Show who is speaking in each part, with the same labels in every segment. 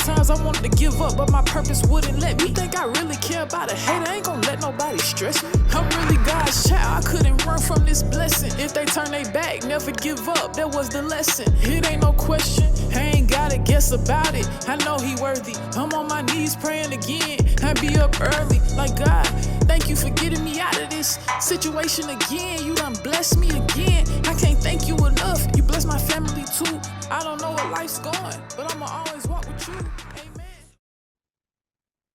Speaker 1: times I wanted to give up, but my purpose wouldn't let me. Think I really care about a hater? Ain't gonna let nobody stress me. I'm really God's child, I couldn't run from this blessing. If they turn their back, never give up, that was the lesson. It ain't no question, I ain't gotta guess about it. I know he worthy, I'm on my knees praying again. I be up early, like God, thank you for getting me out of this situation again. You done blessed me again, I can't thank you enough. You bless my family too. I don't know where life's going, but I'ma always walk with you. Amen.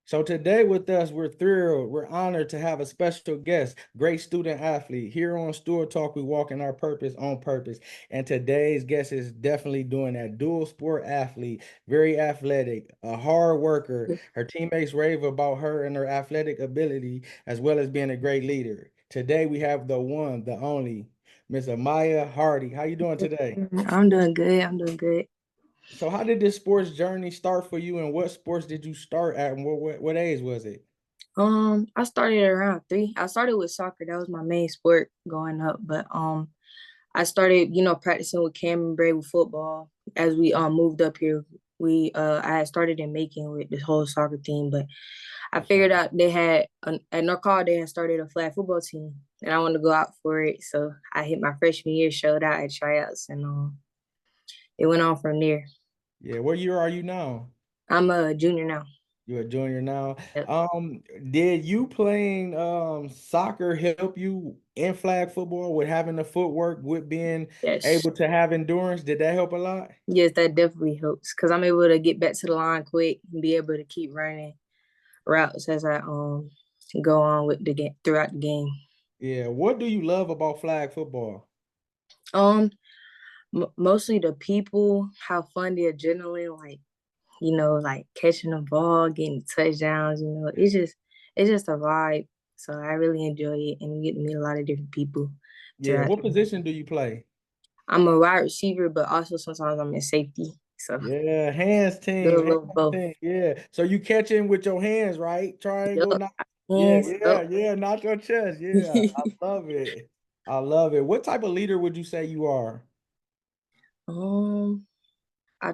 Speaker 2: So today with us, we're thrilled, we're honored to have a special guest, great student athlete. Here on Stool Talk, we walk in our purpose on purpose. And today's guest is definitely doing that. Dual sport athlete, very athletic, a hard worker. Her teammates rave about her and her athletic ability, as well as being a great leader. Today we have the one, the only, Miss Amaia Hardy. How you doing today?
Speaker 3: I'm doing good. I'm doing good.
Speaker 2: So how did this sports journey start for you, and what sports did you start at, and what age was it?
Speaker 3: I started around 3. I started with soccer. That was my main sport growing up. But I started, practicing with Cam and Bray with football. As we moved up here, I had started in Macon with this whole soccer team, but I figured out they had at North Cobb they had started a flag football team, and I wanted to go out for it. So I hit my freshman year, showed out at tryouts, and it went on from there.
Speaker 2: Yeah, what year are you now?
Speaker 3: I'm a junior now.
Speaker 2: You're a junior now.
Speaker 3: Yep.
Speaker 2: Did you playing soccer help you in flag football with having the footwork, with being
Speaker 3: Yes.
Speaker 2: able to have endurance? Did that help a lot?
Speaker 3: Yes, that definitely helps because I'm able to get back to the line quick and be able to keep running routes as I go on with the game throughout the game.
Speaker 2: Yeah. What do you love about flag football?
Speaker 3: Mostly the people, how fun the adrenaline, like catching the ball, getting touchdowns. It's just a vibe. So I really enjoy it, and you get to meet a lot of different people.
Speaker 2: Yeah. What position do you play?
Speaker 3: I'm a wide receiver, but also sometimes I'm in safety. So
Speaker 2: Yeah, hands
Speaker 3: do a
Speaker 2: team,
Speaker 3: little both.
Speaker 2: team. Yeah. So you catching with your hands, right? Triangle,
Speaker 3: Yup.
Speaker 2: not
Speaker 3: Hands up.
Speaker 2: not your chest. Yeah, I love it. I love it. What type of leader would you say you are?
Speaker 3: I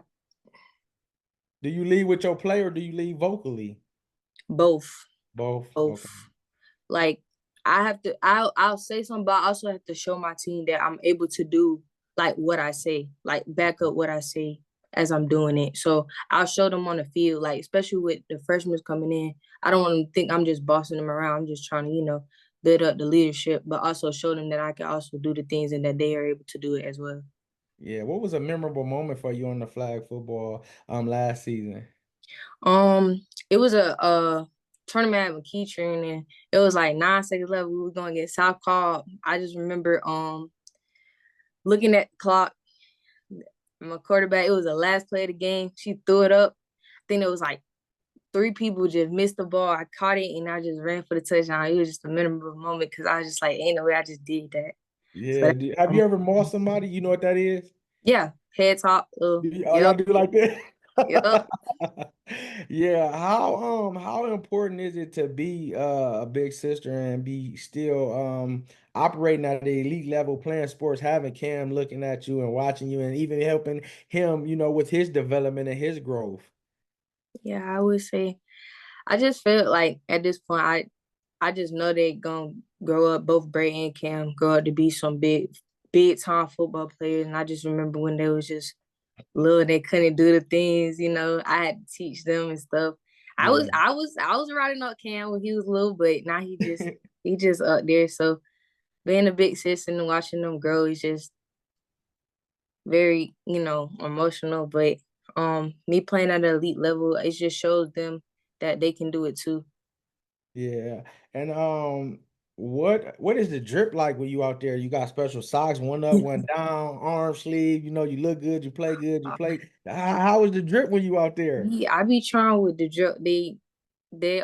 Speaker 2: Do you lead with your play or do you lead vocally?
Speaker 3: both.
Speaker 2: Both.
Speaker 3: Both.
Speaker 2: Okay.
Speaker 3: Like I'll say something, but I also have to show my team that I'm able to do like what I say, like back up what I say as I'm doing it. So I'll show them on the field, like especially with the freshmen coming in. I don't want them to think I'm just bossing them around. I'm just trying to, build up the leadership, but also show them that I can also do the things and that they are able to do it as well.
Speaker 2: Yeah. What was a memorable moment for you on the flag football last season?
Speaker 3: It was a tournament at McKee training. It was like 9 seconds left. We were going to get South Cobb. I just remember looking at the clock. My quarterback, it was the last play of the game. She threw it up. I think it was like 3 people just missed the ball. I caught it and I just ran for the touchdown. It was just a memorable moment because I was just like, ain't no way I just did that.
Speaker 2: Yeah.
Speaker 3: So
Speaker 2: Have you ever mauled somebody? You know what that is?
Speaker 3: yeah, head top.
Speaker 2: Y'all do like that?
Speaker 3: Yep.
Speaker 2: Yeah. How important is it to be a big sister and be still operating at the elite level, playing sports, having Cam looking at you and watching you and even helping him, with his development and his growth?
Speaker 3: Yeah, I would say I just felt like at this point I just know they gonna grow up, both Bray and Cam grow up to be some big time football players. And I just remember when they was just little, they couldn't do the things, I had to teach them and stuff. I was
Speaker 2: Yeah.
Speaker 3: I was riding up Cam when he was little, but now he just up there. So being a big sister and watching them grow is just very, emotional. But me playing at an elite level, it just shows them that they can do it too.
Speaker 2: Yeah. And what is the drip like when you out there? You got special socks, one up, one down, arm sleeve, you look good, you play good, you play. How is the drip when you out there?
Speaker 3: Yeah, I be trying with the drill. They they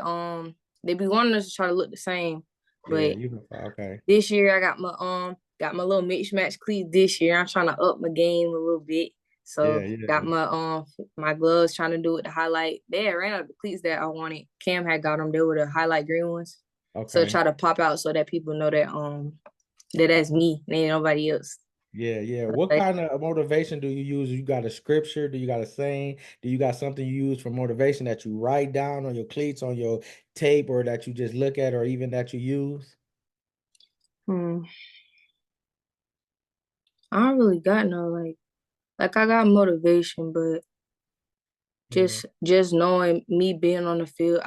Speaker 3: be wanting us to try to look the same,
Speaker 2: Yeah,
Speaker 3: but
Speaker 2: you can okay.
Speaker 3: this year I got my little mix match cleats this year. I'm trying to up my game a little bit.
Speaker 2: Yeah,
Speaker 3: So got
Speaker 2: yeah.
Speaker 3: my gloves, trying to do it the highlight. They had ran out the cleats that I wanted. Cam had got them. They were the highlight green ones. So
Speaker 2: Okay.
Speaker 3: try to pop out so that people know that that's me and ain't nobody else.
Speaker 2: Yeah, yeah. What
Speaker 3: Like,
Speaker 2: kind of motivation do you use? You got a scripture? Do you got a saying? Do you got something you use for motivation that you write down on your cleats, on your tape, or that you just look at, or even that you use?
Speaker 3: hmm, I don't really got no like I got motivation, but
Speaker 2: Yeah,
Speaker 3: just knowing me being on the field,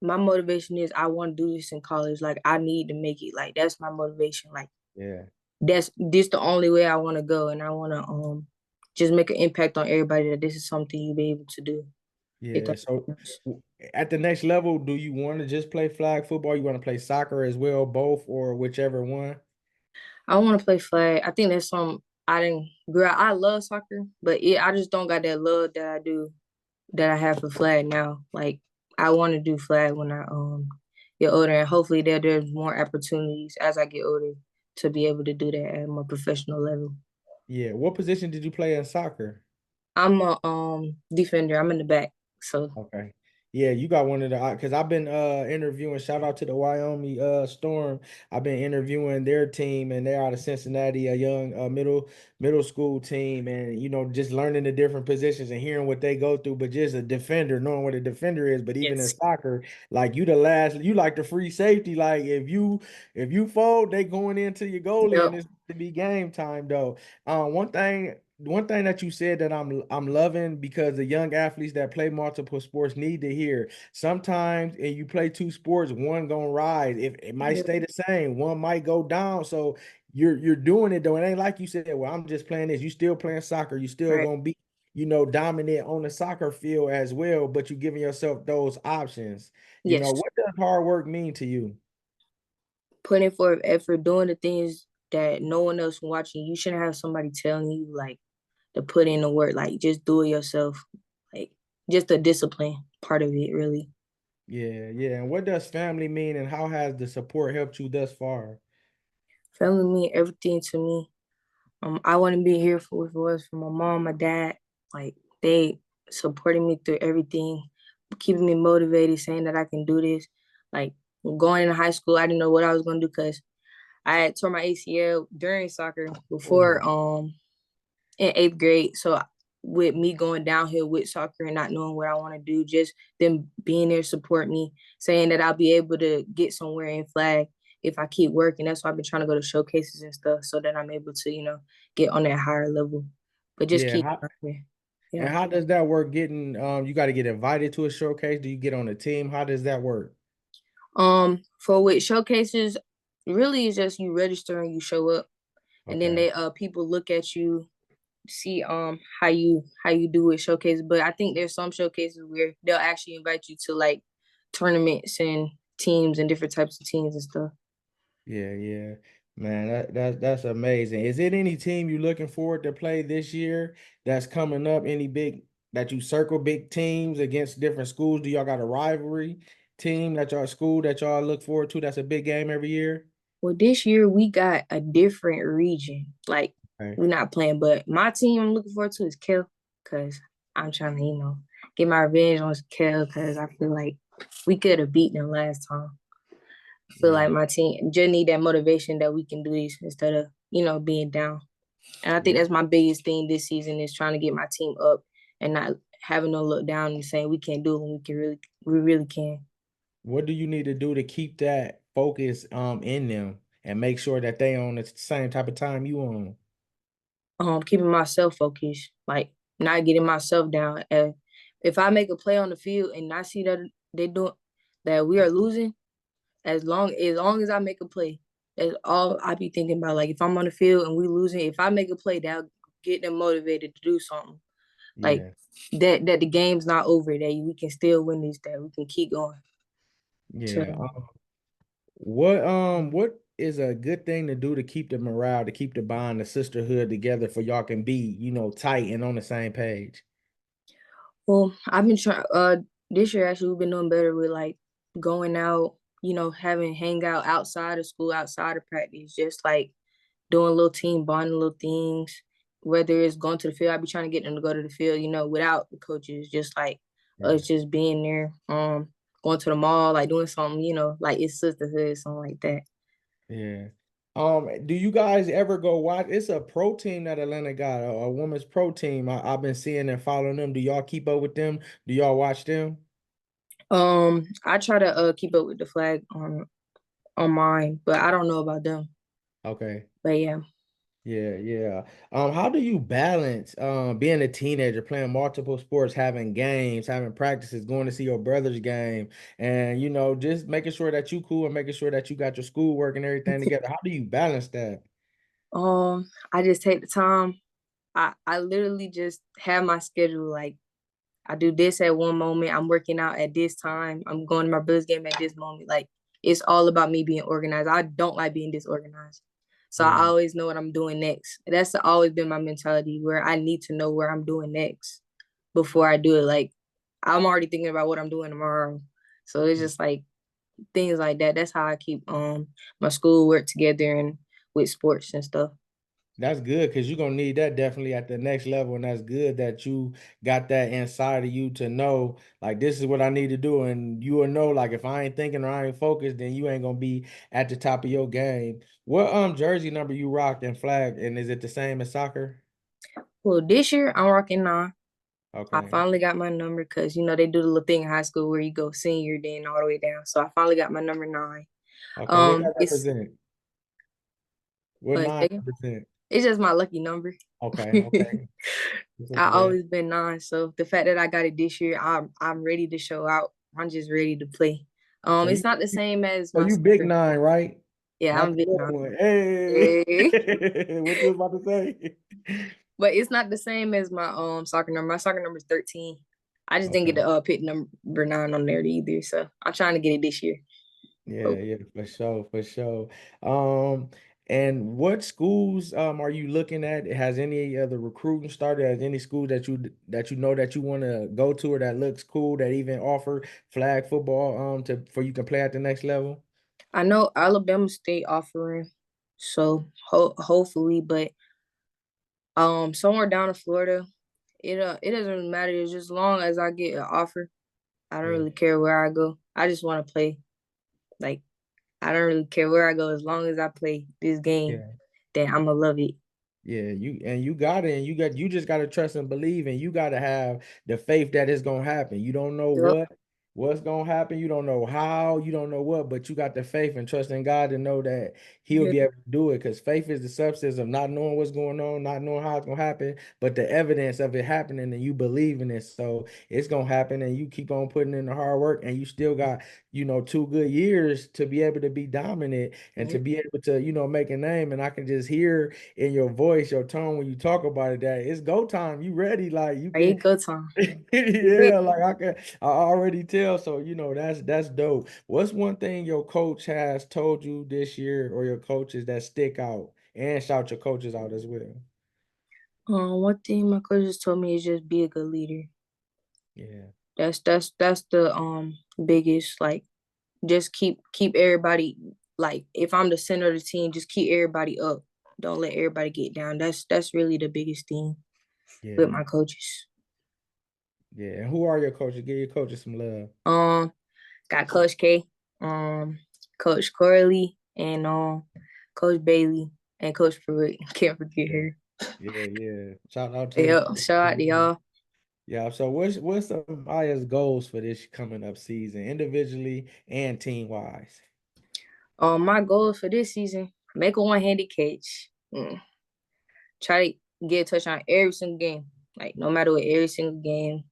Speaker 3: my motivation is I want to do this in college. Like I need to make it. Like that's my motivation. Like
Speaker 2: yeah,
Speaker 3: that's this the only way I want to go, and I want to just make an impact on everybody that this is something you be able to do. If
Speaker 2: yeah.
Speaker 3: that
Speaker 2: So
Speaker 3: makes sense.
Speaker 2: at the next level, do you want to just play flag football? You want to play soccer as well, both, or whichever one?
Speaker 3: I want to play flag. I think that's some I didn't grow. I love soccer, but I just don't got that love that I do that I have for flag now. Like I want to do flag when I get older, and hopefully there's more opportunities as I get older to be able to do that at a more professional level.
Speaker 2: Yeah. What position did you play in soccer?
Speaker 3: I'm a defender. I'm in the back, so
Speaker 2: Okay. Yeah, you got one of the because I've been interviewing, shout out to the Wyoming Storm. I've been interviewing their team and they're out of Cincinnati, a young middle school team, and just learning the different positions and hearing what they go through, but just a defender, knowing what a defender is, but even in
Speaker 3: yes,
Speaker 2: soccer, like you like the free safety. Like if you fold, they going into your goalie
Speaker 3: yep,
Speaker 2: and it's to be game time though. One thing that you said that I'm loving because the young athletes that play multiple sports need to hear. Sometimes and you play two sports, one gonna rise. If it might
Speaker 3: yep,
Speaker 2: stay the same, one might go down. So you're doing it though. It ain't like you said, well, I'm just playing this. You still playing soccer. You still
Speaker 3: right,
Speaker 2: gonna be, dominant on the soccer field as well, but you giving yourself those options.
Speaker 3: yes.
Speaker 2: What does hard work mean to you?
Speaker 3: Putting forth effort, doing the things that no one else watching. You shouldn't have somebody telling you like to put in the work. Like just do it yourself. Like just the discipline part of it, really.
Speaker 2: Yeah, yeah. And what does family mean and how has the support helped you thus far?
Speaker 3: Family mean everything to me. I want to be here for was for my mom, my dad. Like they supporting me through everything, keeping me motivated, saying that I can do this. Like going into high school, I didn't know what I was gonna do because I had tore my ACL during soccer before
Speaker 2: Oh,
Speaker 3: in eighth grade. So with me going downhill with soccer and not knowing what I want to do, just them being there support me, saying that I'll be able to get somewhere in flag if I keep working. That's why I've been trying to go to showcases and stuff so that I'm able to, get on that higher level. But just
Speaker 2: yeah.
Speaker 3: keep working.
Speaker 2: And
Speaker 3: Yeah.
Speaker 2: how does that work? Getting you got to get invited to a showcase. Do you get on a team? How does that work?
Speaker 3: For with showcases, really it's just you register and you show up and then
Speaker 2: Okay.
Speaker 3: they people look at you see how you do with showcases. But I think there's some showcases where they'll actually invite you to like tournaments and teams and different types of teams and stuff.
Speaker 2: Yeah, yeah. Man, that's amazing. Is it any team you looking forward to play this year that's coming up? Any big that you circle big teams against different schools? Do y'all got a rivalry team that y'all school that y'all look forward to? That's a big game every year.
Speaker 3: Well, this year we got a different region. Like
Speaker 2: Okay.
Speaker 3: we're not playing, but my team I'm looking forward to is Kel because I'm trying to, get my revenge on Kel because I feel like we could have beaten them last time. I feel
Speaker 2: Yeah.
Speaker 3: like my team just need that motivation that we can do this instead of, being down. And I think
Speaker 2: Yeah.
Speaker 3: that's my biggest thing this season is trying to get my team up and not having no look down and saying we can't do it when we really can.
Speaker 2: What do you need to do to keep that focus in them and make sure that they on the same type of time you on?
Speaker 3: Keeping myself focused, like not getting myself down. And if I make a play on the field and I see that they doing that we are losing, as long as I make a play, that's all I be thinking about. Like if I'm on the field and we losing, if I make a play, that'll get them motivated to do something. Like
Speaker 2: Yeah.
Speaker 3: that the game's not over, that we can still win this, that we can keep going.
Speaker 2: Yeah.
Speaker 3: So
Speaker 2: What is a good thing to do to keep the morale, to keep the bond, the sisterhood together for y'all can be, tight and on the same page?
Speaker 3: well, I've been trying this year actually we've been doing better with like going out, having hangout outside of school, outside of practice, just like doing little team bonding little things. Whether it's going to the field, I be trying to get them to go to the field, without the coaches, just like
Speaker 2: Right.
Speaker 3: us just being there, going to the mall, like doing something, like it's sisterhood, something like that.
Speaker 2: Yeah. Do you guys ever go watch? It's a pro team that Atlanta got, a women's pro team. I've been seeing and following them. Do y'all keep up with them? Do y'all watch them?
Speaker 3: I try to keep up with the flag on mine, but I don't know about them.
Speaker 2: Okay.
Speaker 3: But yeah.
Speaker 2: Yeah, yeah. How do you balance being a teenager, playing multiple sports, having games, having practices, going to see your brother's game, and just making sure that you cool and making sure that you got your schoolwork and everything together? How do you balance that?
Speaker 3: I just take the time. I literally just have my schedule. Like I do this at one moment. I'm working out at this time. I'm going to my brother's game at this moment. Like it's all about me being organized. I don't like being disorganized. So I
Speaker 2: Yeah,
Speaker 3: always know what I'm doing next. That's always been my mentality where I need to know where I'm doing next before I do it. Like I'm already thinking about what I'm doing tomorrow. So it's just like things like that. That's how I keep my schoolwork together and with sports and stuff.
Speaker 2: that's good because you're gonna need that definitely at the next level, and that's good that you got that inside of you to know like this is what I need to do, and you will know like if I ain't thinking or I ain't focused, then you ain't gonna be at the top of your game. What jersey number you rocked and flag, and is it the same as soccer?
Speaker 3: Well, this year I'm rocking 9. I
Speaker 2: Okay,
Speaker 3: finally got my number because they do the little thing in high school where you go senior then all the way down. So I finally got my number 9.
Speaker 2: okay. What that
Speaker 3: It's
Speaker 2: represent? What
Speaker 3: one
Speaker 2: nine
Speaker 3: second.
Speaker 2: represent?
Speaker 3: It's just my lucky number.
Speaker 2: Okay, okay.
Speaker 3: I
Speaker 2: It's a bet.
Speaker 3: always been 9, so the fact that I got it this year, I'm ready to show out. I'm just ready to play.
Speaker 2: So
Speaker 3: It's
Speaker 2: you
Speaker 3: not the same as
Speaker 2: so
Speaker 3: my
Speaker 2: you big
Speaker 3: soccer.
Speaker 2: nine, right?
Speaker 3: Yeah,
Speaker 2: Not
Speaker 3: I'm
Speaker 2: the
Speaker 3: big
Speaker 2: little
Speaker 3: 9.
Speaker 2: one. Hey,
Speaker 3: Eh.
Speaker 2: what you was about to say?
Speaker 3: But it's not the same as my soccer number. My soccer number is 13. I just didn't get
Speaker 2: Okay.
Speaker 3: to pick number 9 on there either. So I'm trying to get it this year.
Speaker 2: Yeah,
Speaker 3: Hope.
Speaker 2: yeah, for sure, for sure. Um, and what schools are you looking at? Has any other recruiting started? Has any school that you know that you want to go to or that looks cool that even offer flag football to for you can play at the next level?
Speaker 3: I know Alabama State offering, so hopefully, but somewhere down in Florida, it doesn't really matter. It's just long as I get an offer. I don't
Speaker 2: Yeah,
Speaker 3: really care where I go. I just want to play. Like I don't really care where I go as long as I play this game.
Speaker 2: yeah.
Speaker 3: Then I'm gonna love it.
Speaker 2: Yeah, you got it, and you just gotta trust and believe, and you gotta have the faith that it's gonna happen. You don't know
Speaker 3: Yep.
Speaker 2: what's gonna happen, you don't know how, you don't know what, but you got the faith and trust in God to know that He'll be able to do it. Because faith is the substance of not knowing what's going on, not knowing how it's gonna happen, but the evidence of it happening, and you believe in it. So it's gonna happen, and you keep on putting in the hard work, and you still got 2 good years to be able to be dominant and to
Speaker 3: Yep.
Speaker 2: be able to make a name. And I can just hear in your voice, your tone when you talk about it, that it's go time. You ready? Like you
Speaker 3: There you
Speaker 2: can,
Speaker 3: go, Tom.
Speaker 2: yeah. Like I already tell. So that's dope. What's one thing your coach has told you this year, or your coaches that stick out, and shout your coaches out as well?
Speaker 3: One thing my coaches told me is just be a good leader.
Speaker 2: Yeah,
Speaker 3: That's the biggest, like, just keep everybody, like, if I'm the center of the team, just keep everybody up. Don't let everybody get down. That's really the biggest thing with
Speaker 2: yeah,
Speaker 3: my coaches.
Speaker 2: yeah. And who are your coaches? Give your coaches some love.
Speaker 3: Um, got Coach K, um, Coach Corley, and Coach Bailey and Coach Pruitt. Can't forget
Speaker 2: Yeah,
Speaker 3: her.
Speaker 2: yeah, yeah. Shout out to the
Speaker 3: Yeah, shout out to y'all.
Speaker 2: yeah. So what's some of Aya's goals for this coming up season, individually and team wise?
Speaker 3: My goals for this season: make a one-handed catch. Try to get a touchdown every single game, like no matter what, every single game,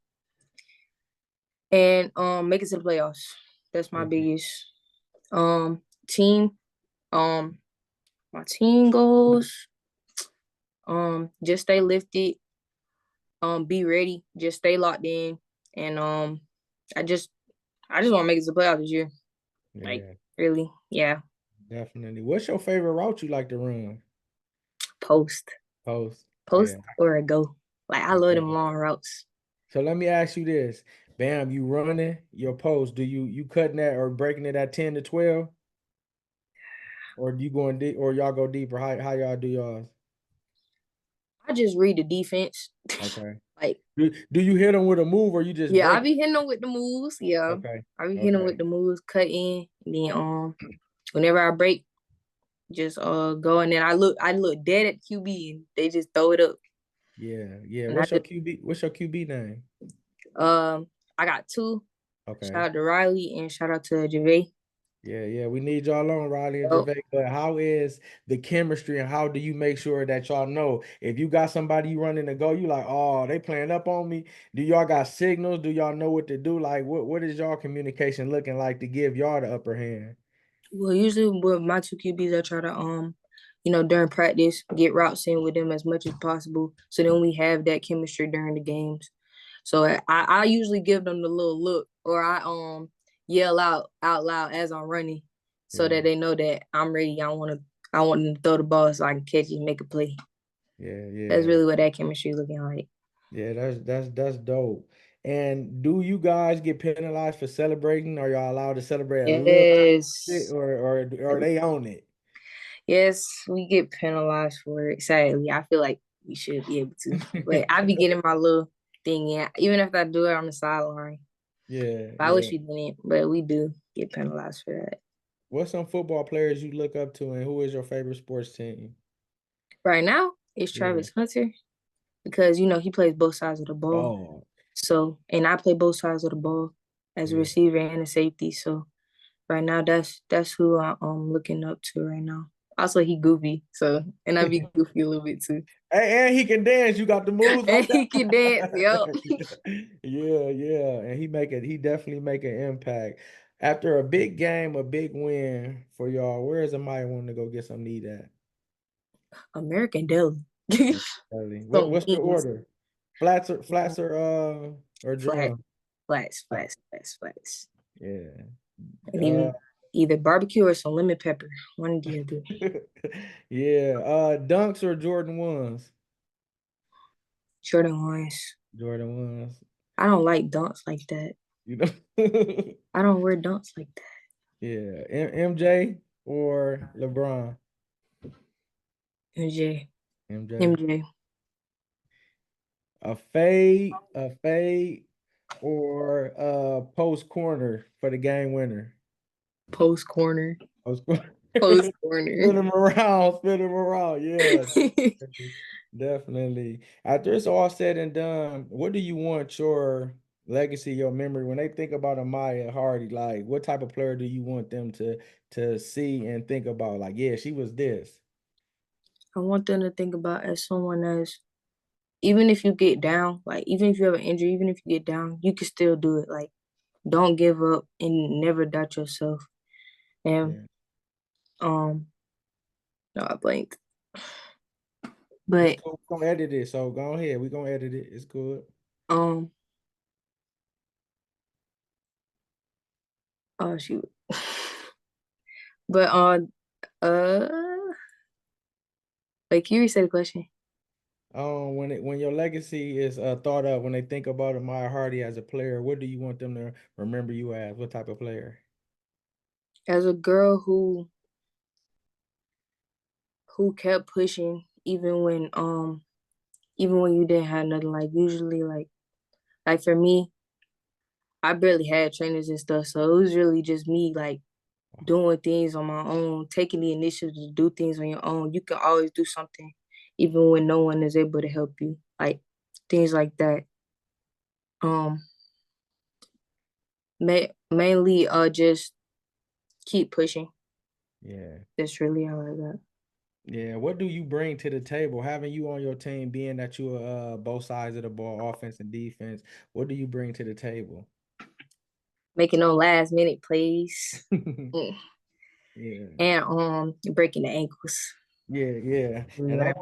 Speaker 3: and make it to the playoffs. That's my
Speaker 2: Yeah,
Speaker 3: biggest. Team. Um, my team goals. Just stay lifted. Be ready. Just stay locked in, and I just I just want to make it to the playoffs this year. Like
Speaker 2: yeah,
Speaker 3: really, yeah.
Speaker 2: definitely. What's your favorite route you like to run?
Speaker 3: Post,
Speaker 2: Post.
Speaker 3: post
Speaker 2: Yeah.
Speaker 3: or a go. Like I love
Speaker 2: Okay.
Speaker 3: them long routes.
Speaker 2: So let me ask you this. Bam, you running your post. Do you cutting that or breaking it at 10 to 12? Or do you going deep or y'all go deeper? How y'all do yours?
Speaker 3: I just read the defense.
Speaker 2: Okay.
Speaker 3: Like
Speaker 2: Do you hit them with a move or you just
Speaker 3: yeah, I
Speaker 2: break?
Speaker 3: be hitting them with the moves. Yeah,
Speaker 2: Okay.
Speaker 3: I be hitting them with
Speaker 2: Okay.
Speaker 3: the moves, cut in. And then whenever I break, just go, and then I look dead at QB and they just throw it up.
Speaker 2: Yeah, yeah.
Speaker 3: And I
Speaker 2: What's your
Speaker 3: just
Speaker 2: QB? What's your QB name?
Speaker 3: I got two. Shout
Speaker 2: Okay.
Speaker 3: out to Riley and shout out to JV.
Speaker 2: Yeah, yeah. We need y'all on Riley and
Speaker 3: Yep.
Speaker 2: Javay. But how is the chemistry and how do you make sure that y'all know if you got somebody you running to go, you like, oh, they playing up on me? Do y'all got signals? Do y'all know what to do? Like, what is y'all communication looking like to give y'all the upper hand?
Speaker 3: Well, usually with my two QBs, I try to during practice, get routes in with them as much as possible. So then we have that chemistry during the games. So I usually give them the little look, or I yell out loud as I'm running, so
Speaker 2: Yeah,
Speaker 3: that they know that I'm ready. I want them to throw the ball so I can catch it and make a play.
Speaker 2: yeah,
Speaker 3: That's
Speaker 2: yeah.
Speaker 3: really what that chemistry looking like.
Speaker 2: Yeah, that's dope. And do you guys get penalized for celebrating? Are y'all allowed to celebrate a little bit,
Speaker 3: Yes.
Speaker 2: or are they on it?
Speaker 3: Yes, we get penalized for it. Sadly, I feel like we should be able to. But I be getting my little thing in. Even if I do it on the sideline.
Speaker 2: Yeah,
Speaker 3: I wish
Speaker 2: yeah.
Speaker 3: we didn't, but we do get penalized for that.
Speaker 2: What's some football players you look up to, and who is your favorite sports team?
Speaker 3: Right now, it's
Speaker 2: Yeah.
Speaker 3: Travis Hunter because he plays both sides of the ball.
Speaker 2: Oh,
Speaker 3: So, and I play both sides of the ball as a
Speaker 2: yeah.
Speaker 3: receiver and a safety. So right now, that's who I'm looking up to right now. Also, he goofy, so and I be goofy a little bit too.
Speaker 2: And he can dance. You got the moves
Speaker 3: And
Speaker 2: like
Speaker 3: he can dance, yep.
Speaker 2: that. Yeah, yeah. And he definitely make an impact. After a big game, a big win for y'all, where is Amaya wanting to go get some need at?
Speaker 3: American Deli.
Speaker 2: Really?
Speaker 3: Some
Speaker 2: What's the
Speaker 3: wings.
Speaker 2: order? Flats or
Speaker 3: Flat,
Speaker 2: drum?
Speaker 3: flats.
Speaker 2: Yeah.
Speaker 3: And
Speaker 2: Uh
Speaker 3: even either barbecue or some lemon pepper. One of the other.
Speaker 2: yeah. Dunks or Jordan ones?
Speaker 3: Jordan ones.
Speaker 2: Jordan ones.
Speaker 3: I don't like dunks like that.
Speaker 2: You know.
Speaker 3: I don't wear dunks like that.
Speaker 2: Yeah. MJ or LeBron?
Speaker 3: MJ.
Speaker 2: MJ.
Speaker 3: MJ.
Speaker 2: A fade, or post corner for the game winner.
Speaker 3: Post corner.
Speaker 2: Post corner.
Speaker 3: Post corner.
Speaker 2: Spin him around. Yeah, definitely. After it's all said and done, what do you want your legacy, your memory, when they think about Amaia Hardy, like what type of player do you want them to see and think about? Like, yeah, she was this.
Speaker 3: I want them to think about as someone as even if you get down, like even if you have an injury, even if you get down, you can still do it. Like don't give up and never doubt yourself. And
Speaker 2: Yeah.
Speaker 3: no, I blanked.
Speaker 2: It's
Speaker 3: But
Speaker 2: cool. We're gonna edit it. So go ahead. We're gonna edit it. It's good.
Speaker 3: um oh shoot. But uh like you said the question.
Speaker 2: When your legacy is thought of, when they think about Amaya Hardy as a player, what do you want them to remember you as? What type of player?
Speaker 3: As a girl who kept pushing even when you didn't have nothing, like usually like for me, I barely had trainers and stuff, so it was really just me like doing things on my own, taking the initiative to do things on your own. You can always do something even when no one is able to help you, like things like that. um Mainly just keep pushing.
Speaker 2: Yeah.
Speaker 3: That's really all I got.
Speaker 2: Yeah. What do you bring to the table? Having you on your team, being that you are both sides of the ball, offense and defense, what do you bring to the table?
Speaker 3: Making no last minute plays. Mm.
Speaker 2: Yeah.
Speaker 3: And breaking the ankles.
Speaker 2: Yeah, yeah. And
Speaker 3: Yeah.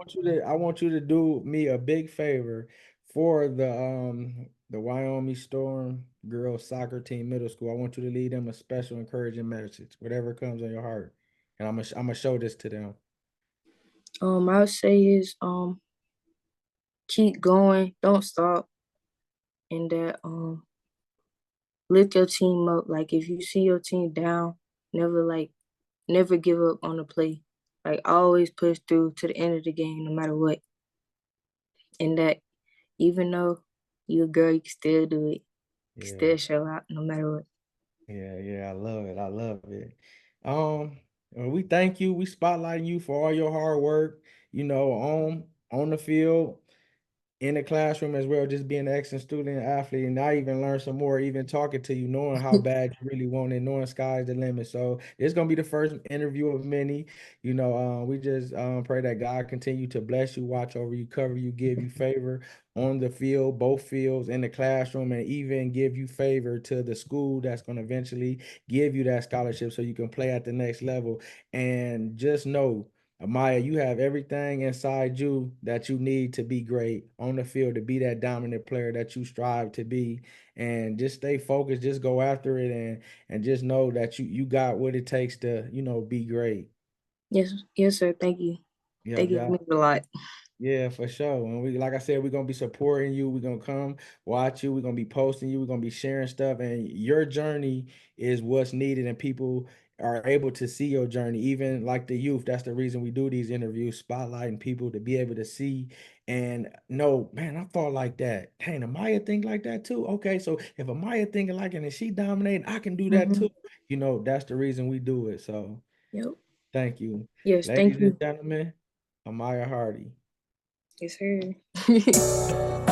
Speaker 2: I want you to do me a big favor for the Wyoming Storm girls soccer team middle school. I want you to lead them a special encouraging message, whatever comes on your heart. And I'm gonna show this to them.
Speaker 3: I would say is keep going, don't stop, and that lift your team up. Like if you see your team down, never give up on the play. Like always push through to the end of the game, no matter what. And that even though you're a girl, you can still do it. You can
Speaker 2: Yeah,
Speaker 3: still show out no matter what.
Speaker 2: yeah, yeah. I love it. I love it. Um, We thank you. We spotlighting you for all your hard work, on the field, in the classroom as well, just being an excellent student and athlete. And I even learned some more, even talking to you, knowing how bad you really want it, knowing sky's the limit. So it's gonna be the first interview of many. We just pray that God continue to bless you, watch over you, cover you, give you favor on the field, both fields, in the classroom, and even give you favor to the school that's gonna eventually give you that scholarship so you can play at the next level. And just know, Amaia, you have everything inside you that you need to be great on the field, to be that dominant player that you strive to be. And just stay focused, just go after it, and just know that you got what it takes to, be great.
Speaker 3: Yes, yes, sir. Thank you.
Speaker 2: Yep,
Speaker 3: Thank you. It
Speaker 2: yeah.
Speaker 3: means a lot.
Speaker 2: Yeah, for sure. And like I said, we're gonna be supporting you. We're gonna come watch you. We're gonna be posting you. We're gonna be sharing stuff. And your journey is what's needed, and people are able to see your journey. Even like the youth. That's the reason we do these interviews, spotlighting people to be able to see and know, man, I thought like that. Dang, Amaya think like that too. Okay, so if Amaya thinking like it and she dominating, I can do that
Speaker 3: Mm-hmm.
Speaker 2: too. That's the reason we do it. So
Speaker 3: Yep.
Speaker 2: thank you.
Speaker 3: Yes, thank
Speaker 2: Ladies and
Speaker 3: you.
Speaker 2: gentlemen, Amaya Hardy.
Speaker 3: Yes, sir.